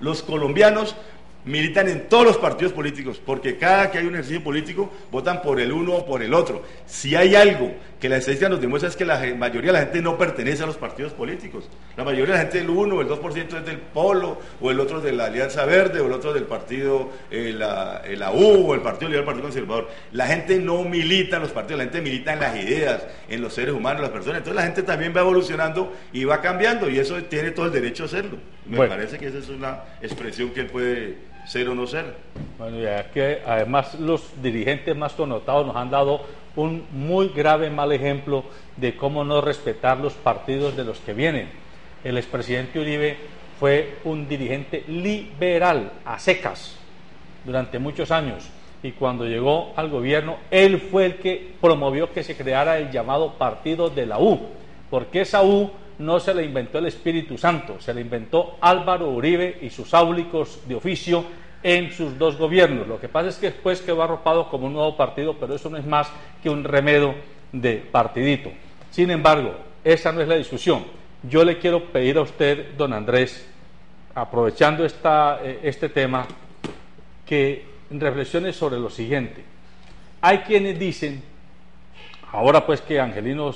los colombianos militan en todos los partidos políticos, porque cada que hay un ejercicio político votan por el uno o por el otro. Si hay algo que la estadística nos demuestra es que la mayoría de la gente no pertenece a los partidos políticos. La mayoría de la gente, el 1 o el 2% es del Polo, o el otro de la Alianza Verde, o el otro del partido, la U, o el Partido Liberal, el Partido Conservador. La gente no milita en los partidos, la gente milita en las ideas, en los seres humanos, las personas. Entonces la gente también va evolucionando y va cambiando, y eso tiene todo el derecho a hacerlo. Me parece que esa es una expresión que él puede ser o no ser. Bueno, ya que además los dirigentes más connotados nos han dado un muy grave mal ejemplo de cómo no respetar los partidos de los que vienen. El expresidente Uribe fue un dirigente liberal a secas durante muchos años, y cuando llegó al gobierno él fue el que promovió que se creara el llamado partido de la U, porque esa U no se la inventó el Espíritu Santo, se la inventó Álvaro Uribe y sus áulicos de oficio en sus dos gobiernos. Lo que pasa es que después quedó arropado como un nuevo partido, pero eso no es más que un remedio de partidito. Sin embargo, esa no es la discusión. Yo le quiero pedir a usted, don Andrés, aprovechando este tema, que reflexione sobre lo siguiente. Hay quienes dicen, ahora pues que Angelino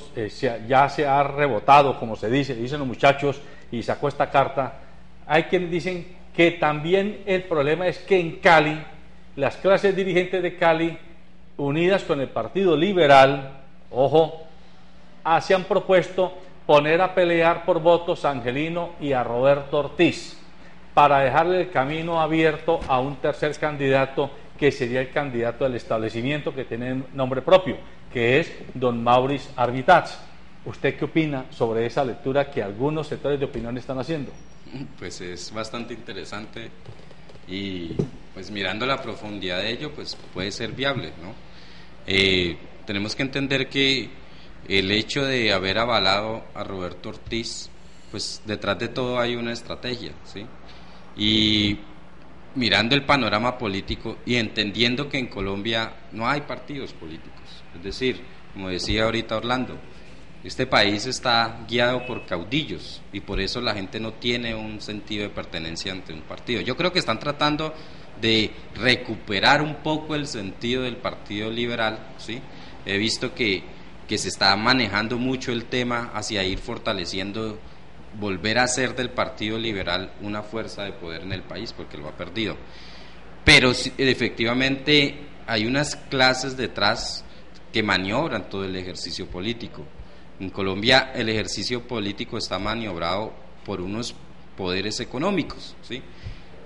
ya se ha rebotado, como se dice, dicen los muchachos, y sacó esta carta, hay quienes dicen que también el problema es que en Cali, las clases dirigentes de Cali, unidas con el Partido Liberal, ojo, se han propuesto poner a pelear por votos a Angelino y a Roberto Ortiz, para dejarle el camino abierto a un tercer candidato, que sería el candidato del establecimiento, que tiene nombre propio, que es don Maurice Arbitage. ¿Usted qué opina sobre esa lectura que algunos sectores de opinión están haciendo? Pues es bastante interesante y pues mirando la profundidad de ello, pues puede ser viable, ¿no? Tenemos que entender que el hecho de haber avalado a Roberto Ortiz, pues detrás de todo hay una estrategia, ¿sí? Y mirando el panorama político y entendiendo que en Colombia no hay partidos políticos, es decir, como decía ahorita Orlando, Este país está guiado por caudillos y por eso la gente no tiene un sentido de pertenencia ante un partido. Yo creo que están tratando de recuperar un poco el sentido del Partido Liberal, ¿sí? He visto que se está manejando mucho el tema hacia ir fortaleciendo, volver a hacer del Partido Liberal una fuerza de poder en el país, porque lo ha perdido. Pero efectivamente hay unas clases detrás que maniobran todo el ejercicio político. En Colombia el ejercicio político está maniobrado por unos poderes económicos, ¿sí?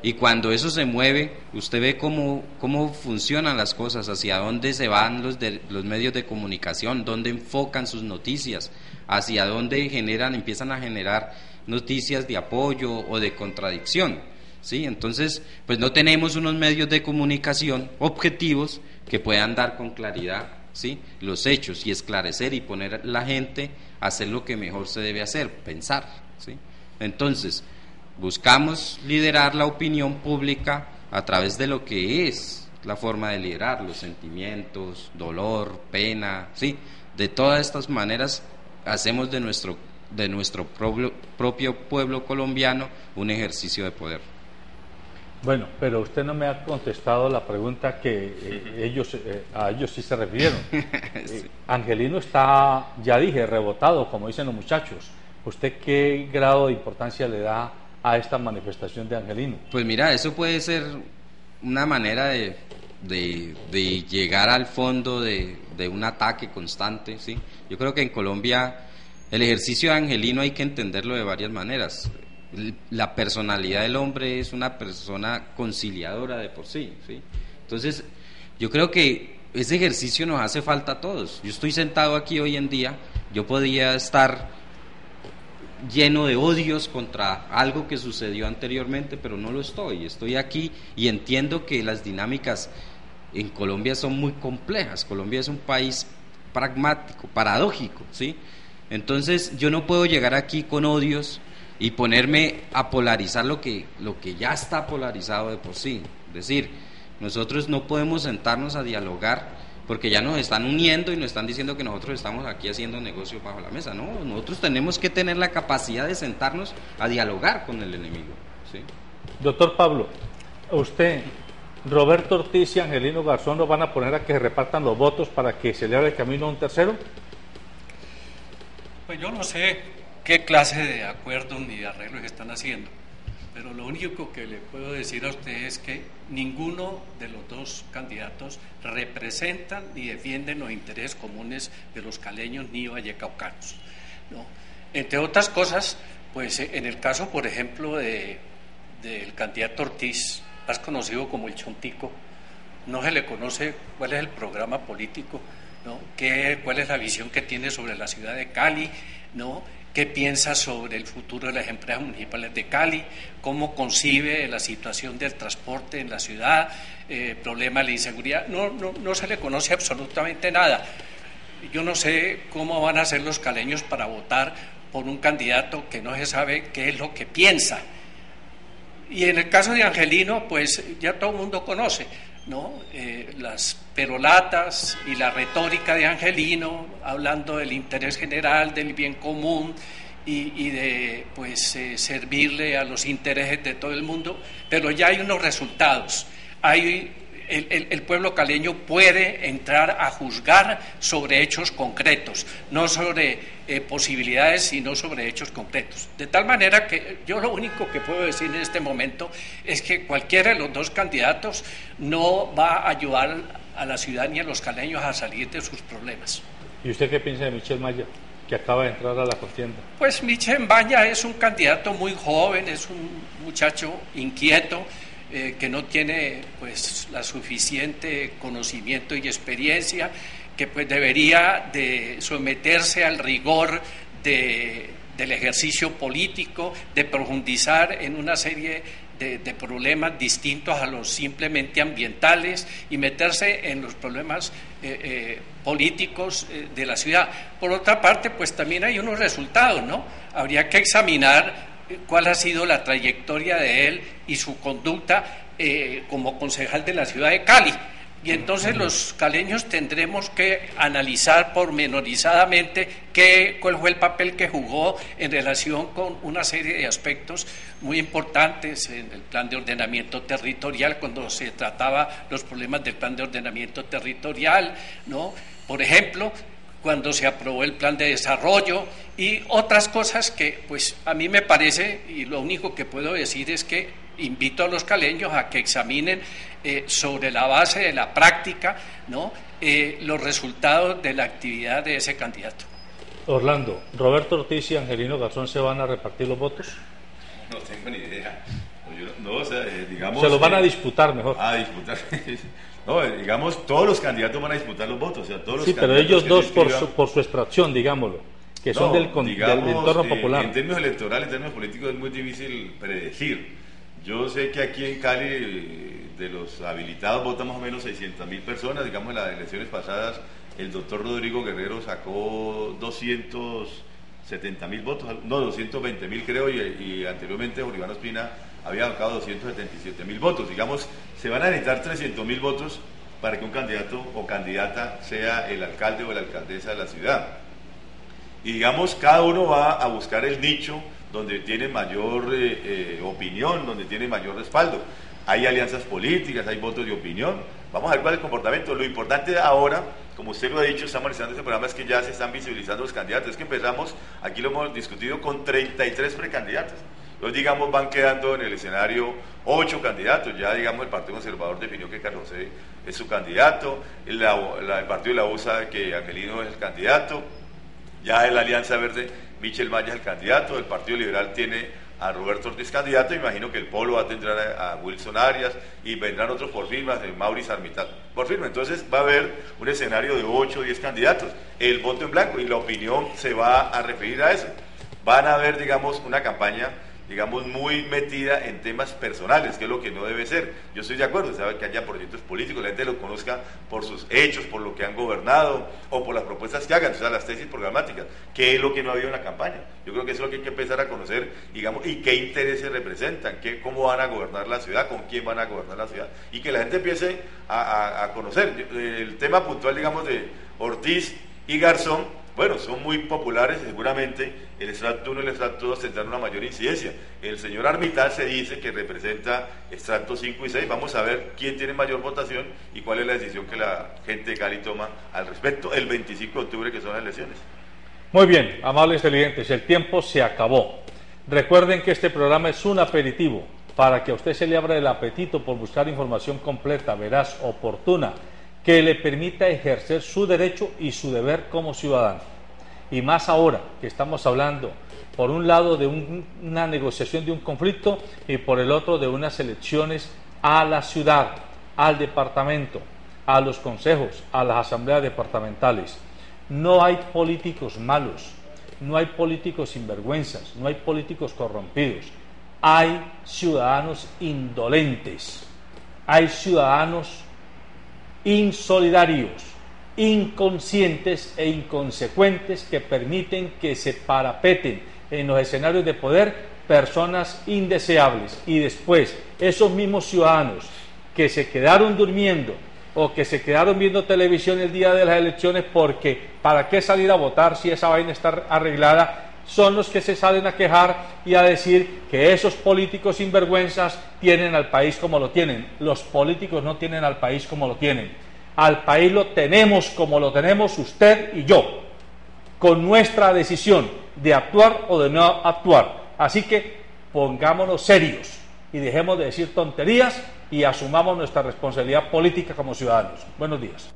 Y cuando eso se mueve, usted ve cómo funcionan las cosas, hacia dónde se van los medios de comunicación, dónde enfocan sus noticias, hacia dónde empiezan a generar noticias de apoyo o de contradicción, ¿sí? Entonces, pues no tenemos unos medios de comunicación objetivos que puedan dar con claridad, ¿sí?, los hechos y esclarecer y poner a la gente a hacer lo que mejor se debe hacer, pensar, ¿sí? Entonces, buscamos liderar la opinión pública a través de lo que es la forma de liderar, los sentimientos, dolor, pena, ¿sí? De todas estas maneras hacemos de nuestro propio pueblo colombiano un ejercicio de poder. Bueno, pero usted no me ha contestado la pregunta que a ellos sí se refirieron. Sí. Angelino está, ya dije, rebotado, como dicen los muchachos. ¿Usted qué grado de importancia le da a esta manifestación de Angelino? Pues mira, eso puede ser una manera de llegar al fondo de un ataque constante, ¿sí? Yo creo que en Colombia el ejercicio de Angelino hay que entenderlo de varias maneras. La personalidad del hombre es una persona conciliadora de por sí, ¿sí? Entonces yo creo que ese ejercicio nos hace falta a todos. Yo estoy sentado aquí hoy en día, yo podía estar lleno de odios contra algo que sucedió anteriormente, pero no lo estoy aquí y entiendo que las dinámicas en Colombia son muy complejas. Colombia es un país pragmático, paradójico, ¿sí? Entonces yo no puedo llegar aquí con odios y ponerme a polarizar lo que ya está polarizado de por sí. Es decir, nosotros no podemos sentarnos a dialogar porque ya nos están uniendo y nos están diciendo que nosotros estamos aquí haciendo negocio bajo la mesa. No, nosotros tenemos que tener la capacidad de sentarnos a dialogar con el enemigo, ¿sí? Doctor Pablo, usted, Roberto Ortiz y Angelino Garzón ¿nos van a poner a que se repartan los votos para que se le abra el camino a un tercero? Pues yo no sé qué clase de acuerdos ni de arreglos están haciendo, pero lo único que le puedo decir a usted es que ninguno de los dos candidatos representan ni defienden los intereses comunes de los caleños ni vallecaucanos, ¿no? Entre otras cosas, pues en el caso, por ejemplo, del candidato Ortiz, más conocido como el Chontico, no se le conoce cuál es el programa político, ¿no? ¿Cuál es la visión que tiene sobre la ciudad de Cali, ¿no? ¿Qué piensa sobre el futuro de las empresas municipales de Cali? ¿Cómo concibe la situación del transporte en la ciudad? Problema de la inseguridad. No se le conoce absolutamente nada. Yo no sé cómo van a hacer los caleños para votar por un candidato que no se sabe qué es lo que piensa. Y en el caso de Angelino, pues ya todo el mundo conoce, ¿no? Las perolatas y la retórica de Angelino, hablando del interés general, del bien común y de pues servirle a los intereses de todo el mundo, pero ya hay unos resultados. El pueblo caleño puede entrar a juzgar sobre hechos concretos, no sobre posibilidades, sino sobre hechos concretos. De tal manera que yo lo único que puedo decir en este momento es que cualquiera de los dos candidatos no va a ayudar a la ciudad ni a los caleños a salir de sus problemas. ¿Y usted qué piensa de Michel Maya, que acaba de entrar a la contienda? Pues Michel Maya es un candidato muy joven, es un muchacho inquieto, que no tiene pues la suficiente conocimiento y experiencia, que pues debería de someterse al rigor del ejercicio político, de profundizar en una serie de problemas distintos a los simplemente ambientales y meterse en los problemas políticos de la ciudad. Por otra parte, pues también hay unos resultados, ¿no? Habría que examinar cuál ha sido la trayectoria de él y su conducta como concejal de la ciudad de Cali, Y entonces los caleños tendremos que analizar pormenorizadamente cuál fue el papel que jugó en relación con una serie de aspectos muy importantes en el plan de ordenamiento territorial, cuando se trataba los problemas del plan de ordenamiento territorial, ¿no? Por ejemplo, cuando se aprobó el plan de desarrollo y otras cosas que pues a mí me parece, y lo único que puedo decir es que invito a los caleños a que examinen sobre la base de la práctica, ¿no? Los resultados de la actividad de ese candidato. Orlando, ¿Roberto Ortiz y Angelino Garzón se van a repartir los votos? No tengo ni idea. No, o sea, digamos, se los van a disputar mejor. A disputar. No, digamos, todos los candidatos van a disputar los votos. O sea, todos los sí, pero ellos dos por su extracción, digámoslo, que son del entorno popular. En términos electorales, en términos políticos es muy difícil predecir. Yo sé que aquí en Cali, de los habilitados, votan más o menos 600.000 personas. Digamos, en las elecciones pasadas, el doctor Rodrigo Guerrero sacó 270.000 votos, no, 220.000 creo, y anteriormente Bolívar Ospina había sacado 277.000 votos. Digamos, se van a necesitar 300.000 votos para que un candidato o candidata sea el alcalde o la alcaldesa de la ciudad. Y digamos, cada uno va a buscar el nicho donde tiene mayor opinión, donde tiene mayor respaldo. Hay alianzas políticas, hay votos de opinión. Vamos a ver cuál es el comportamiento. Lo importante ahora, como usted lo ha dicho, estamos analizando este programa, es que ya se están visibilizando los candidatos. Es que empezamos, aquí lo hemos discutido, con 33 precandidatos. Entonces, digamos, van quedando en el escenario 8 candidatos. Ya, digamos, el Partido Conservador definió que Carlos José es su candidato. El Partido de la U sabe que Angelino es el candidato. Ya en la Alianza Verde, Michel Maya es el candidato. El Partido Liberal tiene a Roberto Ortiz candidato. Imagino que el Polo va a tener a Wilson Arias y vendrán otros por firmas, de Mauricio Armital por firma. Entonces va a haber un escenario de 8 o 10 candidatos. El voto en blanco y la opinión se va a referir a eso. Van a haber, digamos, una campaña, digamos, muy metida en temas personales, que es lo que no debe ser. Yo estoy de acuerdo, sabe que haya proyectos políticos, la gente los conozca por sus hechos, por lo que han gobernado o por las propuestas que hagan, o sea, las tesis programáticas, que es lo que no ha habido en la campaña. Yo creo que eso es lo que hay que empezar a conocer, digamos, y qué intereses representan, cómo van a gobernar la ciudad, con quién van a gobernar la ciudad, y que la gente empiece a conocer. El tema puntual, digamos, de Ortiz y Garzón, bueno, son muy populares, seguramente el extracto 1 y el extracto 2 tendrán una mayor incidencia. El señor Armital se dice que representa extracto 5 y 6, vamos a ver quién tiene mayor votación y cuál es la decisión que la gente de Cali toma al respecto el 25 de octubre, que son las elecciones. Muy bien, amables televidentes, el tiempo se acabó. Recuerden que este programa es un aperitivo para que a usted se le abra el apetito por buscar información completa, veraz, oportuna, que le permita ejercer su derecho y su deber como ciudadano. Y más ahora que estamos hablando, por un lado, de una negociación de un conflicto y por el otro de unas elecciones a la ciudad, al departamento, a los consejos, a las asambleas departamentales. No hay políticos malos, no hay políticos sinvergüenzas, no hay políticos corrompidos. Hay ciudadanos indolentes, hay ciudadanos insolidarios, inconscientes e inconsecuentes que permiten que se parapeten en los escenarios de poder personas indeseables, y después esos mismos ciudadanos que se quedaron durmiendo o que se quedaron viendo televisión el día de las elecciones porque ¿para qué salir a votar si esa vaina está arreglada?, son los que se salen a quejar y a decir que esos políticos sinvergüenzas tienen al país como lo tienen. Los políticos no tienen al país como lo tienen. Al país lo tenemos como lo tenemos usted y yo, con nuestra decisión de actuar o de no actuar. Así que pongámonos serios y dejemos de decir tonterías y asumamos nuestra responsabilidad política como ciudadanos. Buenos días.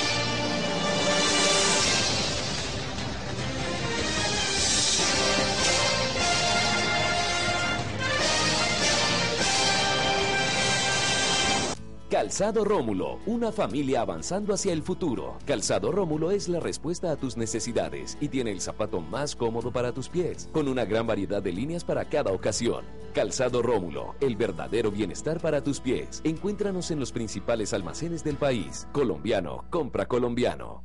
Calzado Rómulo, una familia avanzando hacia el futuro. Calzado Rómulo es la respuesta a tus necesidades y tiene el zapato más cómodo para tus pies, con una gran variedad de líneas para cada ocasión. Calzado Rómulo, el verdadero bienestar para tus pies. Encuéntranos en los principales almacenes del país. Colombiano, compra colombiano.